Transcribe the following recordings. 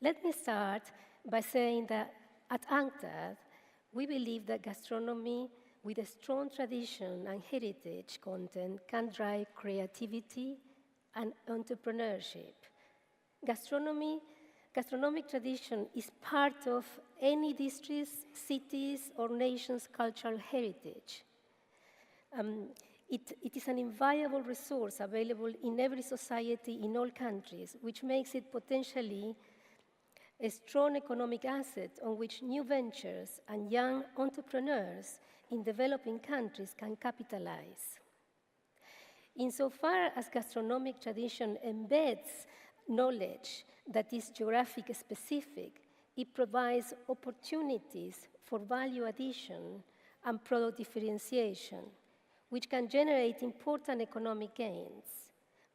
Let me start by saying that at UNCTAD, we believe that gastronomy with a strong tradition and heritage content can drive creativity and entrepreneurship. Gastronomic tradition is part of any district's, city's, or nation's cultural heritage. It is an invaluable resource available in every society in all countries, which makes it potentially a strong economic asset on which new ventures and young entrepreneurs in developing countries can capitalize. Insofar as gastronomic tradition embeds knowledge that is geographic specific, it provides opportunities for value addition and product differentiation, which can generate important economic gains.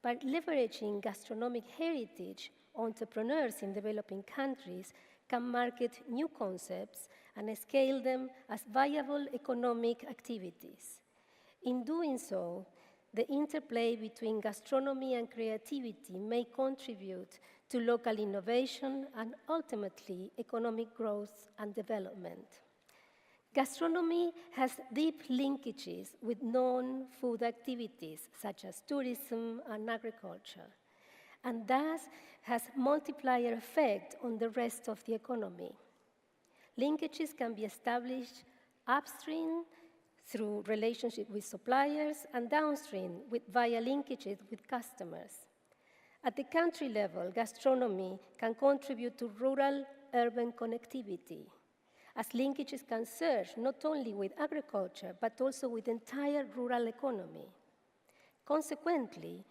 By leveraging gastronomic heritage, entrepreneurs in developing countries can market new concepts and scale them as viable economic activities. In doing so, the interplay between gastronomy and creativity may contribute to local innovation and ultimately economic growth and development. Gastronomy has deep linkages with non-food activities such as tourism and agriculture, and thus has multiplier effect on the rest of the economy. Linkages can be established upstream through relationship with suppliers and downstream via linkages with customers. At the country level, gastronomy can contribute to rural-urban connectivity, as linkages can surge not only with agriculture, but also with the entire rural economy. Consequently,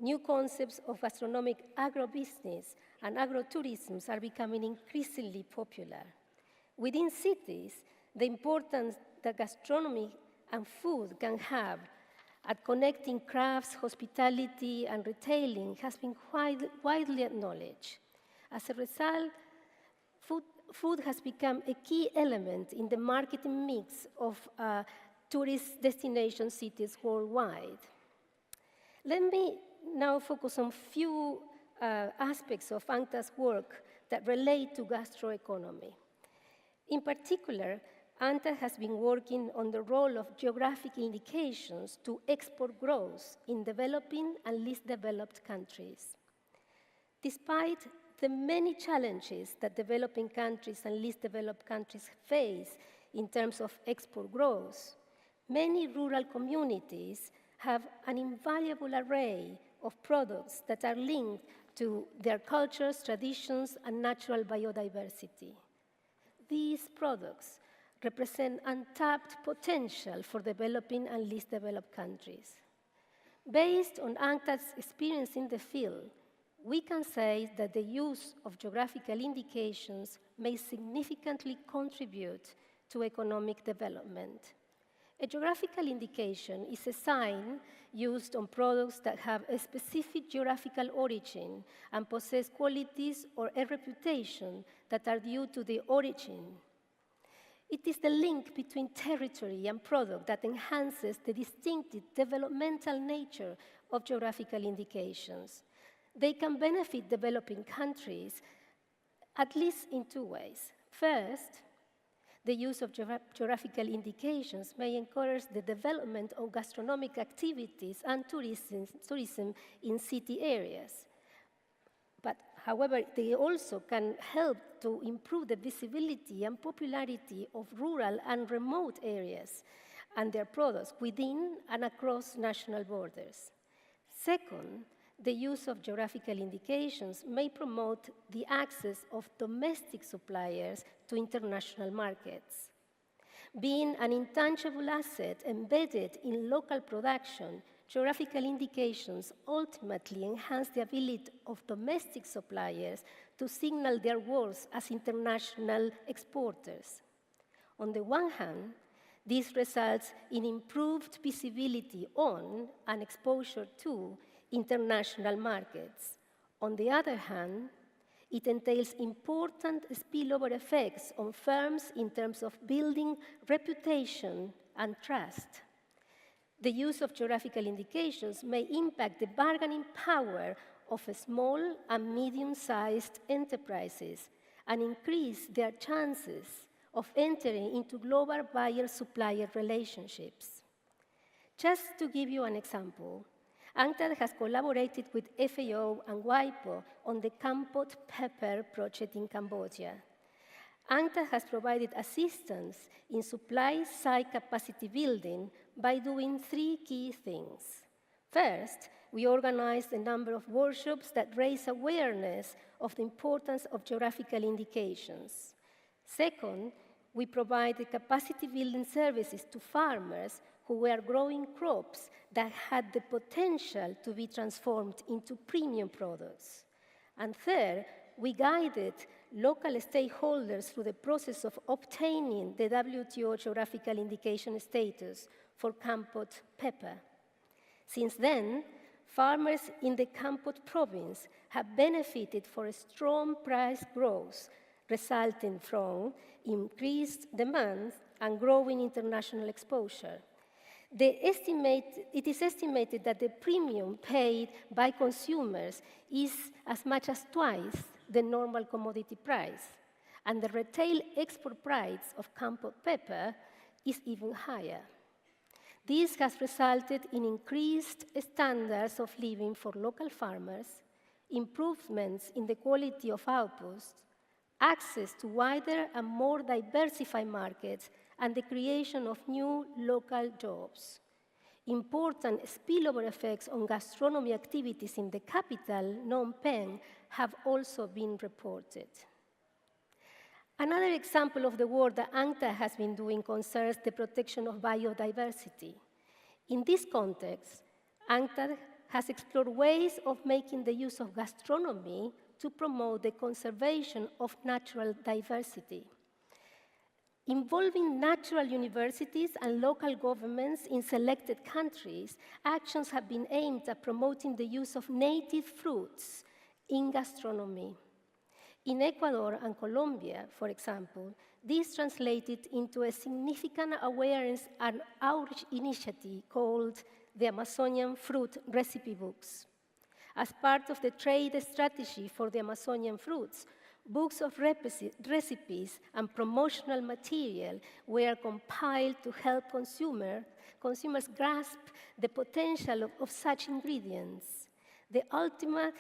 new concepts of gastronomic agrobusiness and agrotourism are becoming increasingly popular. Within cities, the importance that gastronomy and food can have at connecting crafts, hospitality, and retailing has been widely acknowledged. As a result, food has become a key element in the marketing mix of tourist destination cities worldwide. Let me now focus on a few aspects of UNCTAD's work that relate to gastroeconomy. In particular, UNCTAD has been working on the role of geographic indications to export growth in developing and least developed countries. Despite the many challenges that developing countries and least developed countries face in terms of export growth, many rural communities have an invaluable array of products that are linked to their cultures, traditions, and natural biodiversity. These products represent untapped potential for developing and least developed countries. Based on UNCTAD's experience in the field, we can say that the use of geographical indications may significantly contribute to economic development. A geographical indication is a sign used on products that have a specific geographical origin and possess qualities or a reputation that are due to the origin. It is the link between territory and product that enhances the distinctive developmental nature of geographical indications. They can benefit developing countries at least in two ways. First, the use of geographical indications may encourage the development of gastronomic activities and tourism in city areas. But, however, they also can help to improve the visibility and popularity of rural and remote areas and their products within and across national borders. Second, the use of geographical indications may promote the access of domestic suppliers to international markets. Being an intangible asset embedded in local production, geographical indications ultimately enhance the ability of domestic suppliers to signal their worth as international exporters. On the one hand, this results in improved visibility on and exposure to international markets. On the other hand, it entails important spillover effects on firms in terms of building reputation and trust. The use of geographical indications may impact the bargaining power of small and medium-sized enterprises and increase their chances of entering into global buyer-supplier relationships. Just to give you an example, UNCTAD has collaborated with FAO and WIPO on the Kampot pepper project in Cambodia. UNCTAD has provided assistance in supply-side capacity building by doing 3 key things. First, we organized a number of workshops that raise awareness of the importance of geographical indications. Second, we provided capacity-building services to farmers who were growing crops that had the potential to be transformed into premium products. And third, we guided local stakeholders through the process of obtaining the WTO geographical indication status for Kampot pepper. Since then, farmers in the Kampot province have benefited from a strong price growth resulting from increased demand and growing international exposure. It is estimated that the premium paid by consumers is as much as twice the normal commodity price, and the retail export price of Kampot pepper is even higher. This has resulted in increased standards of living for local farmers, improvements in the quality of outputs, access to wider and more diversified markets, and the creation of new local jobs. Important spillover effects on gastronomy activities in the capital, Phnom Penh, have also been reported. Another example of the work that UNCTAD has been doing concerns the protection of biodiversity. In this context, UNCTAD has explored ways of making the use of gastronomy to promote the conservation of natural diversity. Involving natural universities and local governments in selected countries, actions have been aimed at promoting the use of native fruits in gastronomy. In Ecuador and Colombia, for example, this translated into a significant awareness and outreach initiative called the Amazonian Fruit Recipe Books. As part of the trade strategy for the Amazonian fruits, books of recipes and promotional material were compiled to help consumers grasp the potential of such ingredients.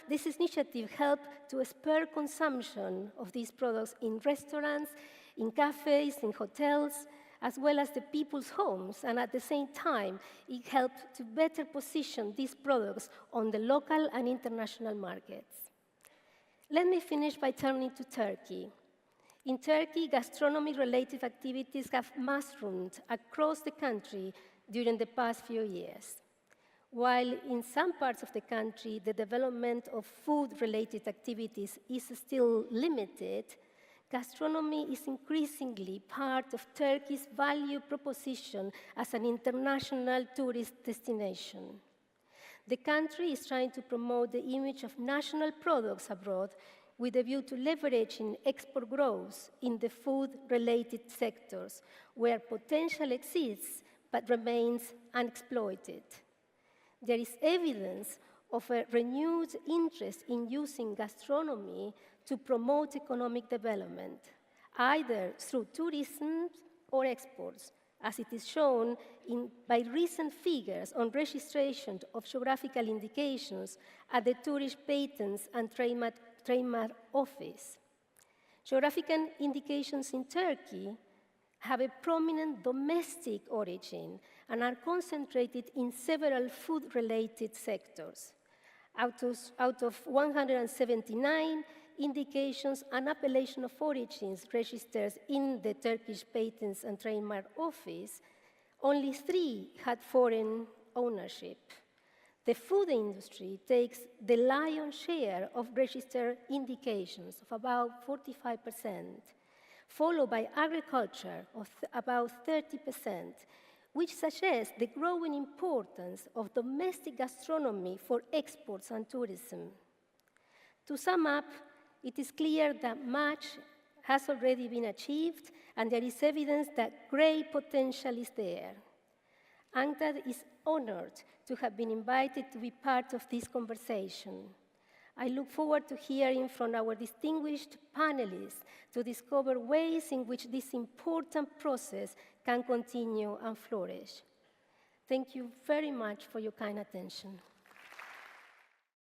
This initiative helped to spur consumption of these products in restaurants, in cafes, in hotels, as well as the people's homes, and at the same time, it helped to better position these products on the local and international markets. Let me finish by turning to Turkey. In Turkey, gastronomy-related activities have mushroomed across the country during the past few years. While in some parts of the country, the development of food-related activities is still limited, gastronomy is increasingly part of Turkey's value proposition as an international tourist destination. The country is trying to promote the image of national products abroad with a view to leveraging export growth in the food-related sectors, where potential exists but remains unexploited. There is evidence of a renewed interest in using gastronomy to promote economic development, either through tourism or exports, as it is shown by recent figures on registration of geographical indications at the Tourist Patents and Trademark Office. Geographical indications in Turkey have a prominent domestic origin and are concentrated in several food-related sectors. Out of 179 indications and appellation of origins registered in the Turkish Patents and Trademark Office, only 3 had foreign ownership. The food industry takes the lion's share of registered indications of about 45%, followed by agriculture of about 30%, which suggests the growing importance of domestic gastronomy for exports and tourism. To sum up, it is clear that much has already been achieved, and there is evidence that great potential is there. UNCTAD is honored to have been invited to be part of this conversation. I look forward to hearing from our distinguished panelists to discover ways in which this important process can continue and flourish. Thank you very much for your kind attention.